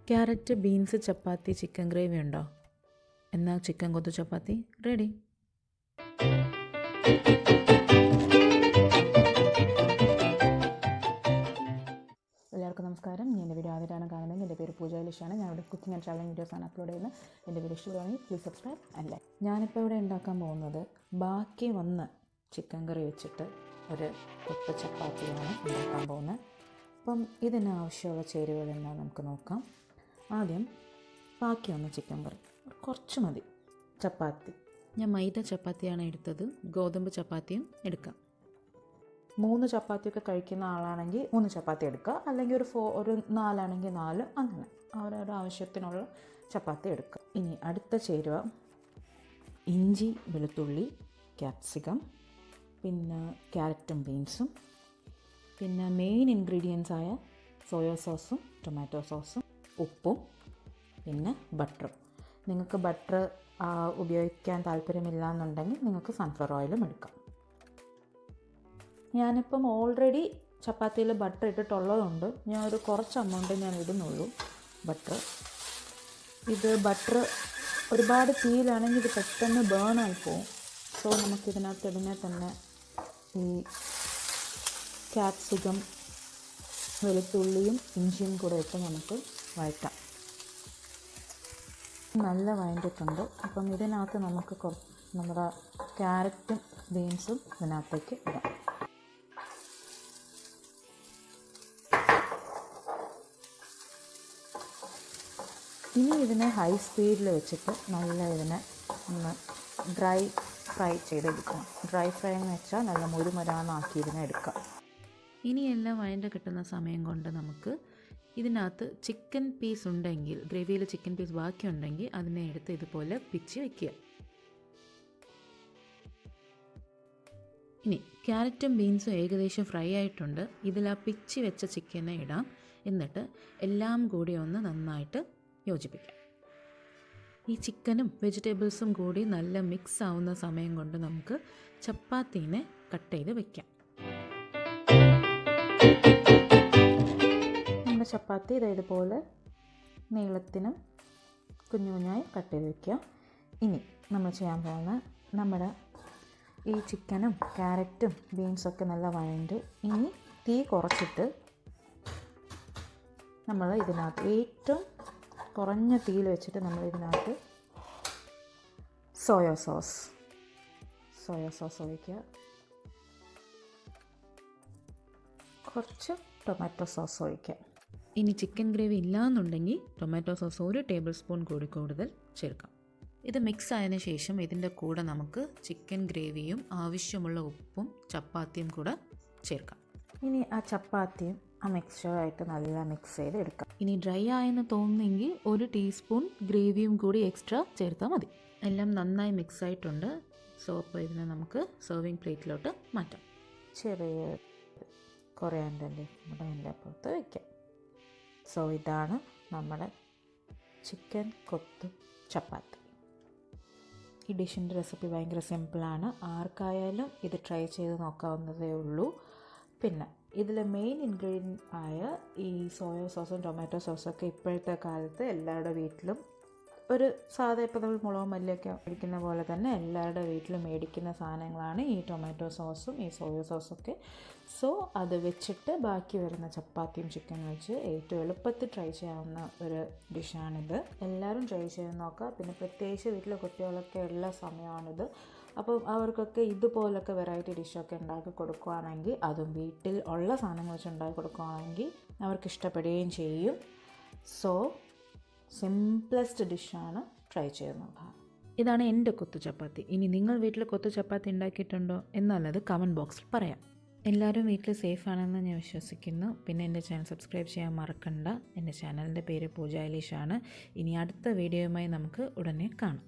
Carrot, beans, ചപ്പാത്തി, chicken gravy ഉണ്ടോ? എന്നാൽ chicken കൊത്തു ചപ്പാത്തി റെഡി. എല്ലാവർക്കും നമസ്കാരം. ഞാൻ എൻ്റെ വീഡിയോ ആദ്യമായിട്ടാണ് കാണുന്നത്. എൻ്റെ പേര് പൂജ എലിഷാണ്. ഞാനിവിടെ കുക്കിംഗ് ആൻഡ് ട്രാവലിംഗ് വീഡിയോസാണ് അപ്ലോഡ് ചെയ്യുന്നത്. എൻ്റെ വീഡിയോ ഇഷ്ടപ്പെടുകയാണെങ്കിൽ പ്ലീസ് സബ്സ്ക്രൈബ് ആൻഡ് ലൈക്ക്. ഞാനിപ്പോൾ ഇവിടെ ഉണ്ടാക്കാൻ പോകുന്നത് ബാക്കി വന്ന ചിക്കൻ കറി വെച്ചിട്ട് ഒരു കൊത്തു ചപ്പാത്തിയാണ് ഉണ്ടാക്കാൻ പോകുന്നത്. അപ്പം ഇതിന് ആവശ്യമുള്ള ചേരുവകൾ എന്താണെന്ന് നമുക്ക് നോക്കാം. ആദ്യം ബാക്കി വന്ന ചിക്കൻ കറി കുറച്ച് മതി. ചപ്പാത്തി ഞാൻ മൈദ ചപ്പാത്തിയാണ് എടുത്തത്. ഗോതമ്പ് ചപ്പാത്തിയും എടുക്കാം. 3 ചപ്പാത്തിയൊക്കെ കഴിക്കുന്ന ആളാണെങ്കിൽ 3 ചപ്പാത്തി എടുക്കുക, അല്ലെങ്കിൽ ഒരു 4 ആണെങ്കിൽ 4, അങ്ങനെ അവരവരുടെ ആവശ്യത്തിനുള്ള ചപ്പാത്തി എടുക്കുക. ഇനി അടുത്ത ചേരുവ ഇഞ്ചി, വെളുത്തുള്ളി, ക്യാപ്സിക്കം, പിന്നെ ക്യാരറ്റും ബീൻസും, പിന്നെ മെയിൻ ഇൻഗ്രീഡിയൻസായ സോയാ സോസും ടൊമാറ്റോ സോസും, ഉപ്പും, പിന്നെ ബട്ടറും. നിങ്ങൾക്ക് ബട്ടർ ഉപയോഗിക്കാൻ താല്പര്യമില്ല എന്നുണ്ടെങ്കിൽ നിങ്ങൾക്ക് സൺഫ്ലവർ ഓയിലും എടുക്കാം. ഞാനിപ്പം ഓൾറെഡി ചപ്പാത്തിയിൽ ബട്ടർ ഇട്ടിട്ടുള്ളതുകൊണ്ട് ഞാൻ ഒരു കുറച്ച് എമൗണ്ട് ഞാൻ ഇടുന്നുള്ളൂ ബട്ടർ. ഇത് ബട്ടർ ഒരുപാട് തീയിലാണെങ്കിൽ ഇത് പെട്ടെന്ന് ബേണായി പോവും. സോ നമുക്കിതിനകത്ത് ഇതിനെ തന്നെ ഈ ക്യാപ്സിക്കം, വെളുത്തുള്ളിയും ഇഞ്ചിയും കൂടെ ഇട്ട് നമുക്ക് വഴറ്റാം. നല്ല വഴണ്ടിട്ടുണ്ട്. അപ്പം ഇതിനകത്ത് നമുക്ക് നമ്മുടെ ക്യാരറ്റും ബീൻസും ഇതിനകത്തേക്ക് ഇടാം. ഇനി ഇതിനെ ഹൈ സ്പീഡിൽ വെച്ചിട്ട് നല്ല ഇതിനെ ഒന്ന് ഡ്രൈ ഫ്രൈ ചെയ്തെടുക്കണം. ഡ്രൈ ഫ്രൈ എന്ന് വെച്ചാൽ നല്ല മുരുമുരാന്നാക്കി ഇതിനെ എടുക്കാം. ഇനിയെല്ലാം വഴണ്ട് കിട്ടുന്ന സമയം കൊണ്ട് നമുക്ക് ഇതിനകത്ത് ചിക്കൻ പീസ് ഉണ്ടെങ്കിൽ, ഗ്രേവിയിൽ ചിക്കൻ പീസ് ബാക്കിയുണ്ടെങ്കിൽ അതിനെ എടുത്ത് ഇതുപോലെ പിച്ചി വയ്ക്കുക. ഇനി ക്യാരറ്റും ബീൻസും ഏകദേശം ഫ്രൈ ആയിട്ടുണ്ട്. ഇതിൽ ആ പിച്ചി വെച്ച ചിക്കനെ ഇടാം. എന്നിട്ട് എല്ലാം കൂടി ഒന്ന് നന്നായിട്ട് യോജിപ്പിക്കാം. ഈ ചിക്കനും വെജിറ്റബിൾസും കൂടി നല്ല മിക്സ് ആവുന്ന സമയം കൊണ്ട് നമുക്ക് ചപ്പാത്തീനെ കട്ട് ചെയ്ത് വയ്ക്കാം. നമ്മുടെ ചപ്പാത്തി ഇതുപോലെ നീളത്തിനും കുഞ്ഞു കുഞ്ഞായി കട്ട് ചെയ്ത് വയ്ക്കുക. ഇനി നമ്മൾ ചെയ്യാൻ പോകുന്ന നമ്മുടെ ഈ ചിക്കനും ക്യാരറ്റും ബീൻസൊക്കെ നല്ല വഴണ്ട്. ഇനി തീ കുറച്ചിട്ട് നമ്മൾ ഇതിനകത്ത് ഏറ്റവും കുറഞ്ഞ തീയിൽ വെച്ചിട്ട് നമ്മൾ ഇതിനകത്ത് സോയാ സോസ് ഒഴിക്കുക. കുറച്ച് ടൊമാറ്റോ സോസ് ഒഴിക്കുക. ഇനി ചിക്കൻ ഗ്രേവി ഇല്ലയെന്നുണ്ടെങ്കിൽ ടൊമാറ്റോ സോസ് 1 ടേബിൾ സ്പൂൺ കൂടി കൂടുതൽ ചേർക്കാം. ഇത് മിക്സ് ആയതിനു ശേഷം ഇതിൻ്റെ കൂടെ നമുക്ക് ചിക്കൻ ഗ്രേവിയും ആവശ്യമുള്ള ഉപ്പും ചപ്പാത്തിയും കൂടെ ചേർക്കാം. ഇനി ആ ചപ്പാത്തിയും ആ മിക്സ്ചറായിട്ട് നല്ല മിക്സ് ചെയ്ത് എടുക്കാം. ഇനി ഡ്രൈ ആയെന്ന് തോന്നുന്നെങ്കിൽ 1 ടീസ്പൂൺ ഗ്രേവിയും കൂടി എക്സ്ട്രാ ചേർത്താൽ മതി. എല്ലാം നന്നായി മിക്സ് ആയിട്ടുണ്ട്. സോ അപ്പോൾ ഇതിനെ നമുക്ക് സെർവിങ് പ്ലേറ്റിലോട്ട് മാറ്റാം. ചെറിയ കൊറിയാൻഡറിൻ്റെ നമ്മുടെ പുറത്ത് വയ്ക്കാം. സോ ഇതാണ് നമ്മുടെ ചിക്കൻ കൊത്തു ചപ്പാത്തി. ഈ ഡിഷിൻ്റെ റെസിപ്പി ഭയങ്കര സിമ്പിളാണ്. ആർക്കായാലും ഇത് ട്രൈ ചെയ്ത് നോക്കാവുന്നതേ ഉള്ളൂ. പിന്നെ ഇതിൽ മെയിൻ ഇൻഗ്രീഡിയൻ്റ് ആയ ഈ സോയാ സോസും ടൊമാറ്റോ സോസൊക്കെ ഇപ്പോഴത്തെ കാലത്ത് എല്ലാവരുടെ വീട്ടിലും ഒരു സാധാ ഇപ്പോൾ നമ്മൾ മുളകും മല്ലിയൊക്കെ മേടിക്കുന്ന പോലെ തന്നെ എല്ലാവരുടെ വീട്ടിലും മേടിക്കുന്ന സാധനങ്ങളാണ് ഈ ടൊമാറ്റോ സോസും ഈ സോയ സോസൊക്കെ. സോ അത് വെച്ചിട്ട് ബാക്കി വരുന്ന ചപ്പാത്തിയും ചിക്കനും വെച്ച് ഏറ്റവും എളുപ്പത്തിൽ ട്രൈ ചെയ്യാവുന്ന ഒരു ഡിഷാണിത്. എല്ലാവരും ട്രൈ ചെയ്ത് നോക്കുക. പിന്നെ പ്രത്യേകിച്ച് വീട്ടിലെ കുട്ടികളൊക്കെ ഉള്ള സമയമാണിത്. അപ്പോൾ അവർക്കൊക്കെ ഇതുപോലൊക്കെ വെറൈറ്റി ഡിഷൊക്കെ ഉണ്ടാക്കി കൊടുക്കുകയാണെങ്കിൽ, അതും വീട്ടിൽ ഉള്ള സാധനങ്ങൾ വെച്ച് ഉണ്ടാക്കി കൊടുക്കുകയാണെങ്കിൽ അവർക്ക് ഇഷ്ടപ്പെടുകയും ചെയ്യും. സോ സിംപ്ലസ്റ്റ് ഡിഷാണ്. ട്രൈ ചെയ്ത് നോക്കാം. ഇതാണ് എൻ്റെ കൊത്തു ചപ്പാത്തി. ഇനി നിങ്ങൾ വീട്ടിൽ കൊത്തു ചപ്പാത്തി ഉണ്ടാക്കിയിട്ടുണ്ടോ എന്നുള്ളത് കമൻറ്റ് ബോക്സിൽ പറയാം. എല്ലാവരും വീട്ടിൽ സേഫ് ആണെന്ന് ഞാൻ വിശ്വസിക്കുന്നു. പിന്നെ എൻ്റെ ചാനൽ സബ്സ്ക്രൈബ് ചെയ്യാൻ മറക്കണ്ട. എൻ്റെ ചാനലിൻ്റെ പേര് പൂജ എലീഷ് ആണ്. ഇനി അടുത്ത വീഡിയോയുമായി നമുക്ക് ഉടനെ കാണാം.